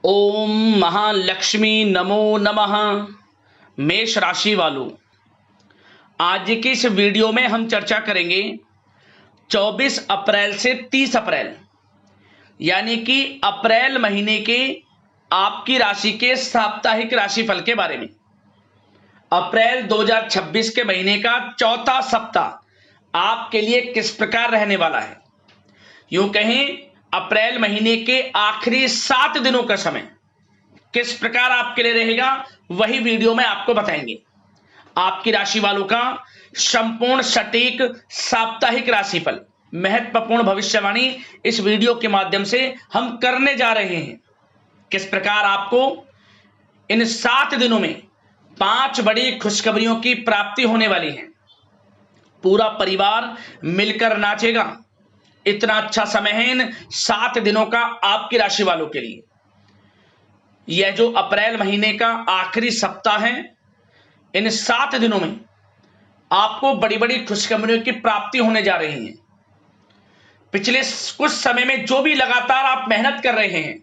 ओम महालक्ष्मी नमो नमः। मेष राशि वालों, आज की इस वीडियो में हम चर्चा करेंगे 24 अप्रैल से 30 अप्रैल यानी कि अप्रैल महीने के आपकी राशि के साप्ताहिक राशिफल के बारे में। अप्रैल 2026 के महीने का चौथा सप्ताह आपके लिए किस प्रकार रहने वाला है, यूं कहें अप्रैल महीने के आखिरी 7 दिनों का समय किस प्रकार आपके लिए रहेगा, वही वीडियो में आपको बताएंगे। आपकी राशि वालों का संपूर्ण सटीक साप्ताहिक राशिफल, महत्वपूर्ण भविष्यवाणी इस वीडियो के माध्यम से हम करने जा रहे हैं। किस प्रकार आपको इन 7 दिनों में 5 बड़ी खुशखबरियों की प्राप्ति होने वाली है। पूरा परिवार मिलकर नाचेगा। इतना अच्छा समय है इन 7 दिनों का आपकी राशि वालों के लिए। यह जो अप्रैल महीने का आखिरी सप्ताह है, इन 7 दिनों में आपको बड़ी बड़ी खुशखबरियों की प्राप्ति होने जा रही है। पिछले कुछ समय में जो भी लगातार आप मेहनत कर रहे हैं,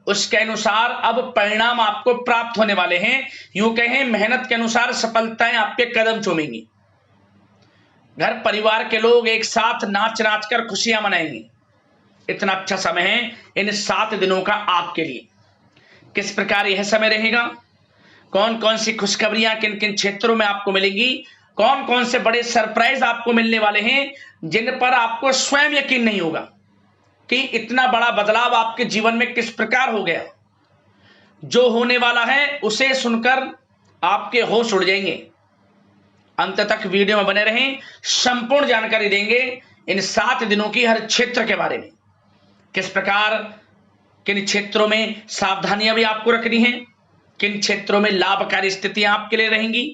उसके अनुसार अब परिणाम आपको प्राप्त होने वाले हैं। यूं कहें मेहनत के अनुसार सफलताएं आपके कदम चूमेंगी। घर परिवार के लोग एक साथ नाच नाच कर खुशियां मनाएंगे। इतना अच्छा समय है इन 7 दिनों का आपके लिए। किस प्रकार यह समय रहेगा, कौन कौन सी खुशखबरियां किन किन क्षेत्रों में आपको मिलेंगी, कौन कौन से बड़े सरप्राइज आपको मिलने वाले हैं, जिन पर आपको स्वयं यकीन नहीं होगा कि इतना बड़ा बदलाव आपके जीवन में किस प्रकार हो गया। जो होने वाला है उसे सुनकर आपके होश उड़ जाएंगे। अंत तक वीडियो में बने रहें, संपूर्ण जानकारी देंगे इन 7 दिनों की हर क्षेत्र के बारे में। किस प्रकार किन क्षेत्रों में सावधानियां भी आपको रखनी है, किन क्षेत्रों में लाभकारी स्थितियां आपके लिए रहेंगी।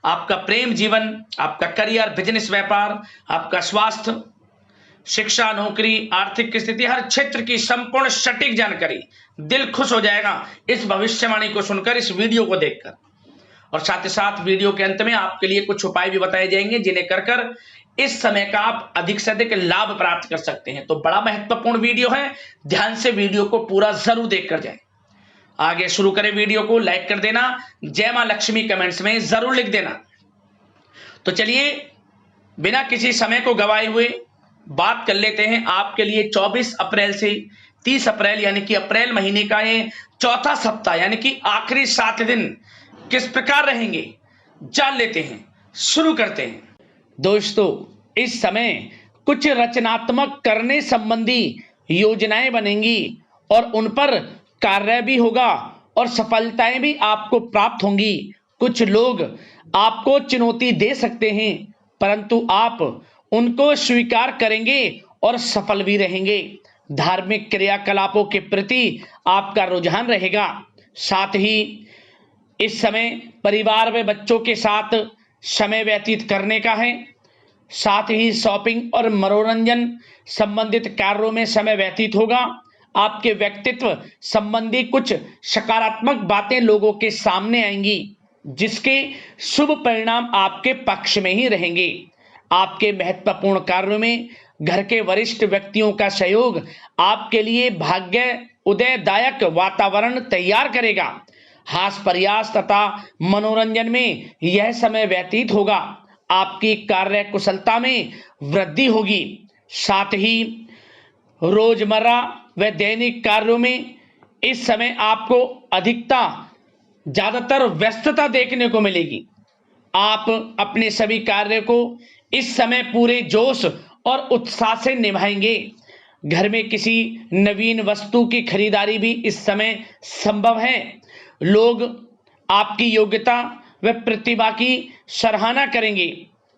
आपका प्रेम जीवन, आपका करियर, बिजनेस, व्यापार, आपका स्वास्थ्य, शिक्षा, नौकरी, आर्थिक स्थिति, हर क्षेत्र की संपूर्ण सटीक जानकारी। दिल खुश हो जाएगा इस भविष्यवाणी को सुनकर, इस वीडियो को देखकर। और साथ ही साथ वीडियो के अंत में आपके लिए कुछ उपाय भी बताए जाएंगे, जिन्हें कर इस समय का आप अधिक से अधिक लाभ प्राप्त कर सकते हैं। तो बड़ा महत्वपूर्ण वीडियो है, ध्यान से वीडियो को पूरा जरूर देखकर जाएं। आगे शुरू करें, वीडियो को लाइक कर देना, जय मां लक्ष्मी कमेंट्स में जरूर लिख देना। तो चलिए बिना किसी समय को गवाए हुए बात कर लेते हैं आपके लिए 24 अप्रैल से 30 अप्रैल यानी कि अप्रैल महीने का ये चौथा सप्ताह यानी कि आखिरी 7 दिन किस प्रकार रहेंगे, जान लेते हैं, शुरू करते हैं। दोस्तों, इस समय कुछ रचनात्मक करने संबंधी योजनाएं बनेंगी और उन पर कार्य भी होगा और सफलताएं भी आपको प्राप्त होंगी। कुछ लोग आपको चुनौती दे सकते हैं, परंतु आप उनको स्वीकार करेंगे और सफल भी रहेंगे। धार्मिक क्रियाकलापों के प्रति आपका रुझान रहेगा। साथ ही इस समय परिवार में बच्चों के साथ समय व्यतीत करने का है। साथ ही शॉपिंग और मनोरंजन संबंधित कार्यों में समय व्यतीत होगा। आपके व्यक्तित्व संबंधी कुछ सकारात्मक बातें लोगों के सामने आएंगी, जिसके शुभ परिणाम आपके पक्ष में ही रहेंगे। आपके महत्वपूर्ण कार्यों में घर के वरिष्ठ व्यक्तियों का सहयोग आपके लिए भाग्य उदयदायक वातावरण तैयार करेगा। हास प्रयास तथा मनोरंजन में यह समय व्यतीत होगा। आपकी कार्य कुशलता में वृद्धि होगी। साथ ही रोजमर्रा व दैनिक कार्यों में इस समय आपको ज्यादातर व्यस्तता देखने को मिलेगी। आप अपने सभी कार्य को इस समय पूरे जोश और उत्साह से निभाएंगे। घर में किसी नवीन वस्तु की खरीदारी भी इस समय संभव है। लोग आपकी योग्यता व प्रतिभा की सराहना करेंगे।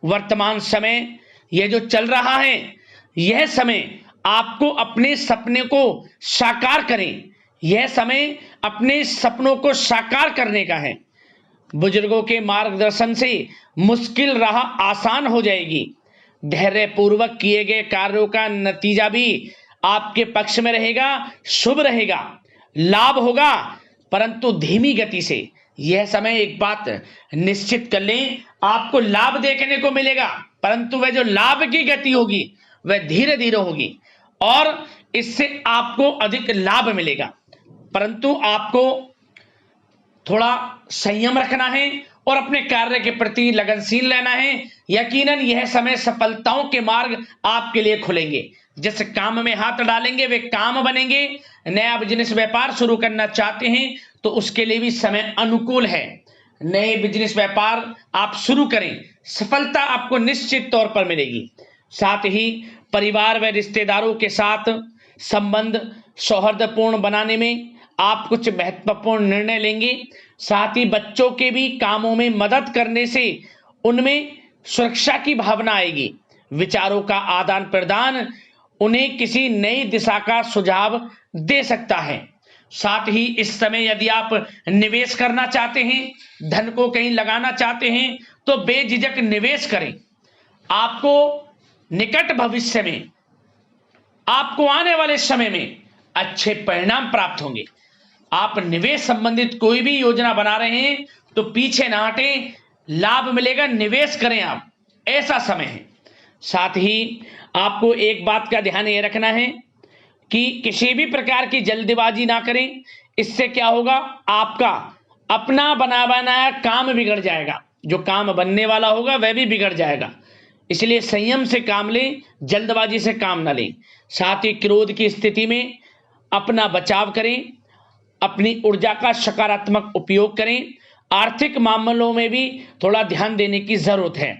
वर्तमान समय यह जो चल रहा है, यह समय आपको अपने सपने को साकार करें। यह समय अपने सपनों को साकार करने का है। बुजुर्गों के मार्गदर्शन से मुश्किल राह आसान हो जाएगी। धैर्यपूर्वक किए गए कार्यों का नतीजा भी आपके पक्ष में रहेगा, शुभ रहेगा। लाभ होगा, परंतु धीमी गति से। यह समय एक बात निश्चित कर लें, आपको लाभ देखने को मिलेगा, परंतु वह जो लाभ की गति होगी वह धीरे धीरे होगी और इससे आपको अधिक लाभ मिलेगा। परंतु आपको थोड़ा संयम रखना है और अपने कार्य के प्रति लगनशील रहना है। यकीनन यह समय सफलताओं के मार्ग आपके लिए खुलेंगे। जिस काम में हाथ डालेंगे वे काम बनेंगे। नया बिजनेस व्यापार शुरू करना चाहते हैं तो उसके लिए भी समय अनुकूल है। नए बिजनेस व्यापार आप शुरू करें, सफलता आपको निश्चित तौर पर मिलेगी। साथ ही परिवार व रिश्तेदारों के साथ संबंध सौहार्दपूर्ण बनाने में आप कुछ महत्वपूर्ण निर्णय लेंगे। साथ ही बच्चों के भी कामों में मदद करने से उनमें सुरक्षा की भावना आएगी। विचारों का आदान प्रदान उन्हें किसी नई दिशा का सुझाव दे सकता है। साथ ही इस समय यदि आप निवेश करना चाहते हैं, धन को कहीं लगाना चाहते हैं तो बेझिझक निवेश करें। आपको निकट भविष्य में, आपको आने वाले समय में अच्छे परिणाम प्राप्त होंगे। आप निवेश संबंधित कोई भी योजना बना रहे हैं तो पीछे ना हटें, लाभ मिलेगा, निवेश करें आप, ऐसा समय है। साथ ही आपको एक बात का ध्यान ये रखना है कि किसी भी प्रकार की जल्दबाजी ना करें। इससे क्या होगा, आपका अपना बना बनाया काम बिगड़ जाएगा, जो काम बनने वाला होगा वह भी बिगड़ जाएगा। इसलिए संयम से काम लें, जल्दबाजी से काम ना लें। साथ ही क्रोध की स्थिति में अपना बचाव करें, अपनी ऊर्जा का सकारात्मक उपयोग करें। आर्थिक मामलों में भी थोड़ा ध्यान देने की जरूरत है।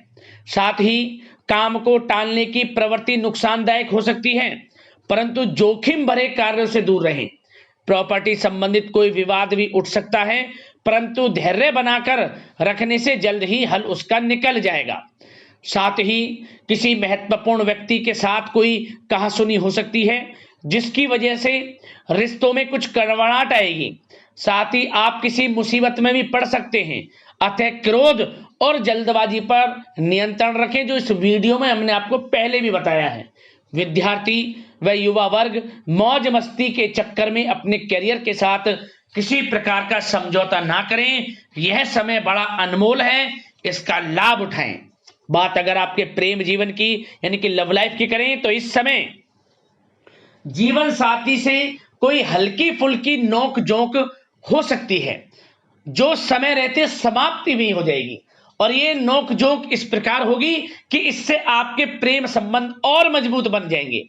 साथ ही काम को टालने की प्रवृत्ति नुकसानदायक हो सकती है, परंतु जोखिम भरे कार्यों से दूर रहें। प्रॉपर्टी संबंधित कोई विवाद भी उठ सकता है, परंतु धैर्य बनाकर रखने से जल्द ही हल उसका निकल जाएगा। साथ ही किसी महत्वपूर्ण व्यक्ति के साथ कोई कहासुनी हो सकती है, जिसकी वजह से रिश्तों में कुछ कड़वाहट आएगी। साथ ही आप किसी मुसीबत में भी पड़ सकते हैं। अतः क्रोध और जल्दबाजी पर नियंत्रण रखें, जो इस वीडियो में हमने आपको पहले भी बताया है। विद्यार्थी व युवा वर्ग मौज मस्ती के चक्कर में अपने करियर के साथ किसी प्रकार का समझौता ना करें। यह समय बड़ा अनमोल है, इसका लाभ उठाएं। बात अगर आपके प्रेम जीवन की यानी कि लव लाइफ की करें तो इस समय जीवन साथी से कोई हल्की फुल्की नोक झोंक हो सकती है, जो समय रहते समाप्ति भी हो जाएगी। और ये नोक झोंक इस प्रकार होगी कि इससे आपके प्रेम संबंध और मजबूत बन जाएंगे।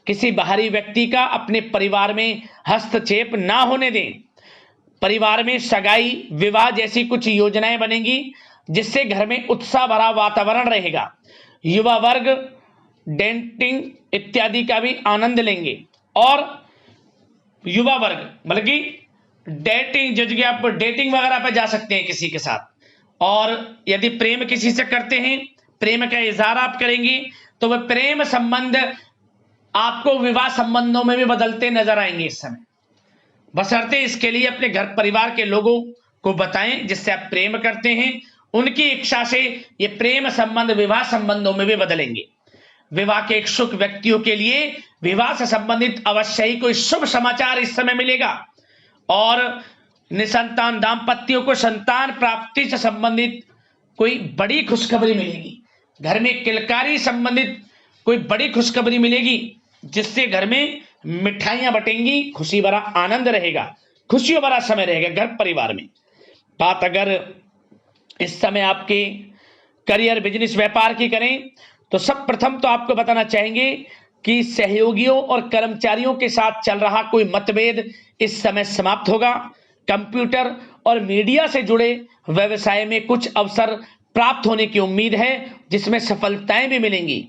किसी बाहरी व्यक्ति का अपने परिवार में हस्तक्षेप ना होने दें। परिवार में सगाई विवाह जैसी कुछ योजनाएं बनेंगी, जिससे घर में उत्साह भरा वातावरण रहेगा। युवा वर्ग डेटिंग इत्यादि का भी आनंद लेंगे। और युवा वर्ग मतलब कि डेटिंग, जो जगह आप डेटिंग वगैरह पर जा सकते हैं किसी के साथ। और यदि प्रेम किसी से करते हैं, प्रेम का इजहार आप करेंगे, तो वह प्रेम संबंध आपको विवाह संबंधों में भी बदलते नजर आएंगे इस समय। बशर्ते इसके लिए अपने घर परिवार के लोगों को बताएं जिससे आप प्रेम करते हैं। उनकी इच्छा से ये प्रेम संबंध विवाह संबंधों में भी बदलेंगे। विवाह के इच्छुक व्यक्तियों के लिए विवाह से संबंधित अवश्य ही कोई शुभ समाचार इस समय मिलेगा। और निसंतान दाम्पत्यों को संतान प्राप्ति से संबंधित कोई बड़ी खुशखबरी मिलेगी। घर में किलकारी संबंधित कोई बड़ी खुशखबरी मिलेगी, जिससे घर में मिठाइयां बटेंगी, खुशी भरा आनंद रहेगा, खुशियों भरा समय रहेगा घर परिवार में। बात अगर इस समय आपके करियर बिजनेस व्यापार की करें तो सब प्रथम तो आपको बताना चाहेंगे कि सहयोगियों और कर्मचारियों के साथ चल रहा कोई मतभेद इस समय समाप्त होगा। कंप्यूटर और मीडिया से जुड़े व्यवसाय में कुछ अवसर प्राप्त होने की उम्मीद है, जिसमें सफलताएं भी मिलेंगी।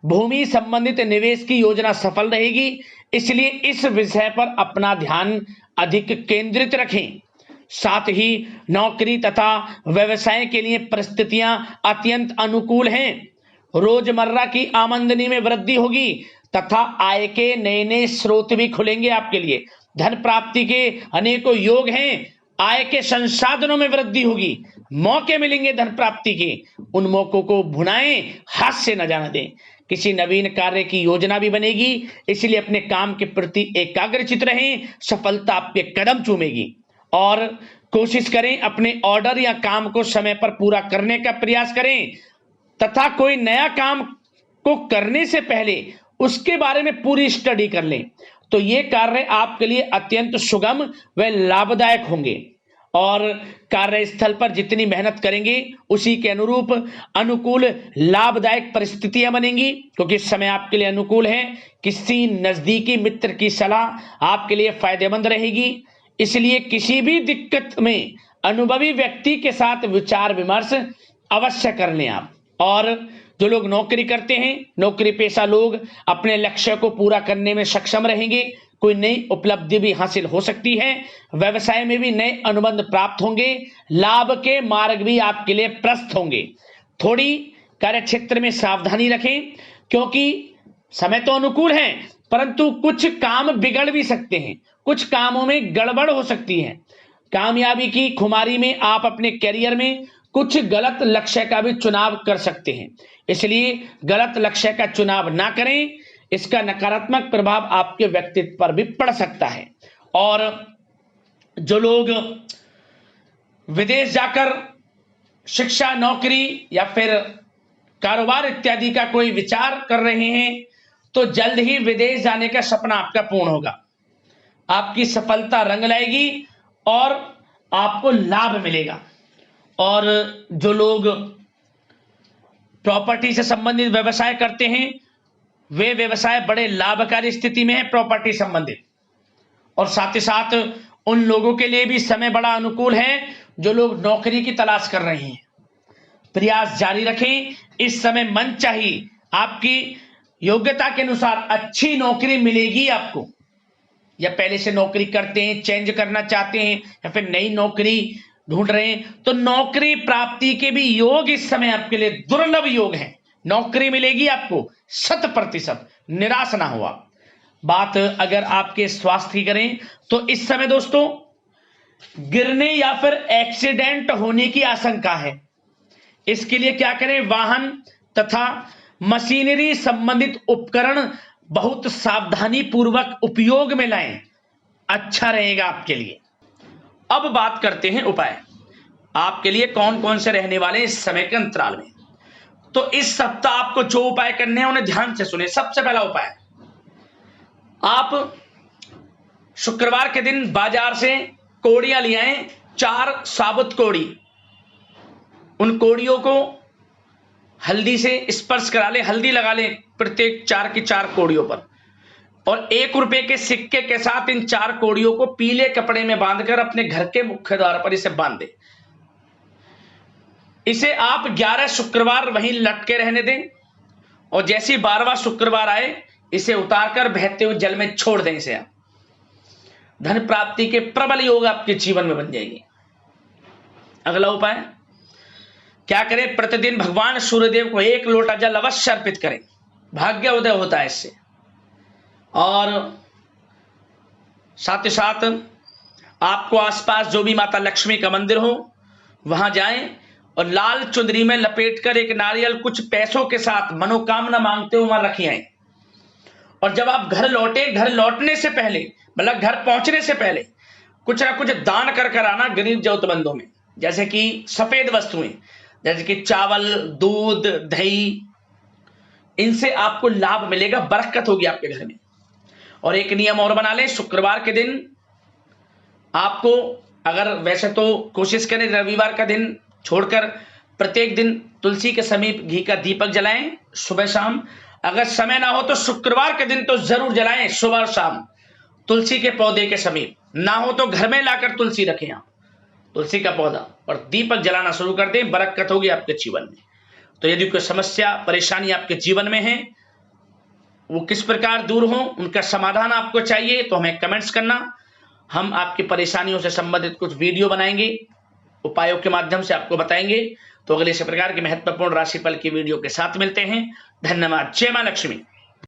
भूमि संबंधित निवेश की योजना सफल रहेगी, इसलिए इस विषय पर अपना ध्यान अधिक केंद्रित रखें। साथ ही नौकरी तथा व्यवसाय के लिए परिस्थितियां अत्यंत अनुकूल हैं। रोजमर्रा की आमदनी में वृद्धि होगी तथा आय के नए नए स्रोत भी खुलेंगे आपके लिए। धन प्राप्ति के अनेकों योग हैं। आय के संसाधनों में वृद्धि होगी, मौके मिलेंगे धन प्राप्ति के। उन मौकों को भुनाएं, हाथ से न जाने दें। किसी नवीन कार्य की योजना भी बनेगी, इसलिए अपने काम के प्रति एकाग्रचित रहें, सफलता आपके कदम चूमेगी। और कोशिश करें अपने ऑर्डर या काम को समय पर पूरा करने का प्रयास करें तथा कोई नया काम को करने से पहले उसके बारे में पूरी स्टडी कर लें। तो ये कार्य आपके लिए अत्यंत सुगम व लाभदायक होंगे और कार्यस्थल पर जितनी मेहनत करेंगे उसी के अनुरूप अनुकूल लाभदायक परिस्थितियां बनेंगी, क्योंकि इस समय आपके लिए अनुकूल है। किसी नजदीकी मित्र की सलाह आपके लिए फायदेमंद रहेगी, इसलिए किसी भी दिक्कत में अनुभवी व्यक्ति के साथ विचार विमर्श अवश्य कर लें आप। और जो लोग नौकरी करते हैं, नौकरी पेशा लोग अपने लक्ष्य को पूरा करने में सक्षम रहेंगे, कोई नई उपलब्धि भी हासिल हो सकती है। व्यवसाय में भी नए अनुबंध प्राप्त होंगे, लाभ के मार्ग भी आपके लिए प्रशस्त होंगे। थोड़ी कार्य क्षेत्र में सावधानी रखें, क्योंकि समय तो अनुकूल है परंतु कुछ काम बिगड़ भी सकते हैं, कुछ कामों में गड़बड़ हो सकती है। कामयाबी की खुमारी में आप अपने करियर में कुछ गलत लक्ष्य का भी चुनाव कर सकते हैं, इसलिए गलत लक्ष्य का चुनाव ना करें, इसका नकारात्मक प्रभाव आपके व्यक्तित्व पर भी पड़ सकता है। और जो लोग विदेश जाकर शिक्षा, नौकरी या फिर कारोबार इत्यादि का कोई विचार कर रहे हैं, तो जल्द ही विदेश जाने का सपना आपका पूर्ण होगा। आपकी सफलता रंग लाएगी और आपको लाभ मिलेगा। और जो लोग प्रॉपर्टी से संबंधित व्यवसाय करते हैं, वे व्यवसाय बड़े लाभकारी स्थिति में है प्रॉपर्टी संबंधित। और साथ ही साथ उन लोगों के लिए भी समय बड़ा अनुकूल है जो लोग नौकरी की तलाश कर रहे हैं। प्रयास जारी रखें, इस समय मन चाहिए आपकी योग्यता के अनुसार अच्छी नौकरी मिलेगी आपको। या पहले से नौकरी करते हैं, चेंज करना चाहते हैं, या फिर नई नौकरी ढूंढ रहे हैं, तो नौकरी प्राप्ति के भी योग इस समय आपके लिए दुर्लभ योग हैं। नौकरी मिलेगी आपको 100%, निराश ना हुआ। बात अगर आपके स्वास्थ्य की करें तो इस समय दोस्तों गिरने या फिर एक्सीडेंट होने की आशंका है। इसके लिए क्या करें, वाहन तथा मशीनरी संबंधित उपकरण बहुत सावधानी पूर्वक उपयोग में लाएं, अच्छा रहेगा आपके लिए। अब बात करते हैं उपाय, आपके लिए कौन कौन से रहने वाले इस समय के अंतराल में। तो इस सप्ताह आपको जो उपाय करने हैं उन्हें ध्यान से सुने। सबसे पहला उपाय, आप शुक्रवार के दिन बाजार से कोड़ियां ले आएं, 4 साबुत कोड़ी। उन कोड़ियों को हल्दी से स्पर्श करा लें, हल्दी लगा लें प्रत्येक 4 की 4 कोड़ियों पर, और 1 रुपए के सिक्के के साथ इन 4 कोड़ियों को पीले कपड़े में बांधकर अपने घर के मुख्य द्वार पर इसे बांध दें। इसे आप 11 शुक्रवार वहीं लटके रहने दें, और जैसे ही 12वां शुक्रवार आए इसे उतारकर बहते हुए जल में छोड़ दें। इसे आप धन प्राप्ति के प्रबल योग आपके जीवन में बन जाएंगे। अगला उपाय क्या करें, प्रतिदिन भगवान सूर्यदेव को 1 लोटा जल अवश्य अर्पित करें, भाग्य उदय होता है इससे। और साथ ही साथ आपको आसपास जो भी माता लक्ष्मी का मंदिर हो वहां जाएं और लाल चुंदरी में लपेटकर एक नारियल कुछ पैसों के साथ मनोकामना मांगते हुए वहां रखी आए। और जब आप घर लौटे, घर लौटने से पहले, मतलब घर पहुंचने से पहले कुछ ना कुछ दान कर आना गरीब जरूरतमंदों में, जैसे कि सफेद वस्तुएं, जैसे कि चावल, दूध, दही, इनसे आपको लाभ मिलेगा, बरकत होगी आपके घर में। और एक नियम और बना लें, शुक्रवार के दिन आपको, अगर वैसे तो कोशिश करें रविवार का दिन छोड़कर प्रत्येक दिन तुलसी के समीप घी का दीपक जलाएं सुबह शाम। अगर समय ना हो तो शुक्रवार के दिन तो जरूर जलाएं सुबह और शाम तुलसी के पौधे के समीप। ना हो तो घर में लाकर तुलसी रखें आप, तुलसी का पौधा, और दीपक जलाना शुरू कर दें, बरकत होगी आपके जीवन में। तो यदि कोई समस्या परेशानी आपके जीवन में है, वो किस प्रकार दूर हो, उनका समाधान आपको चाहिए, तो हमें कमेंट्स करना। हम आपकी परेशानियों से संबंधित कुछ वीडियो बनाएंगे, उपायों के माध्यम से आपको बताएंगे। तो अगले इस प्रकार के महत्वपूर्ण राशिफल की वीडियो के साथ मिलते हैं। धन्यवाद। जय मां लक्ष्मी।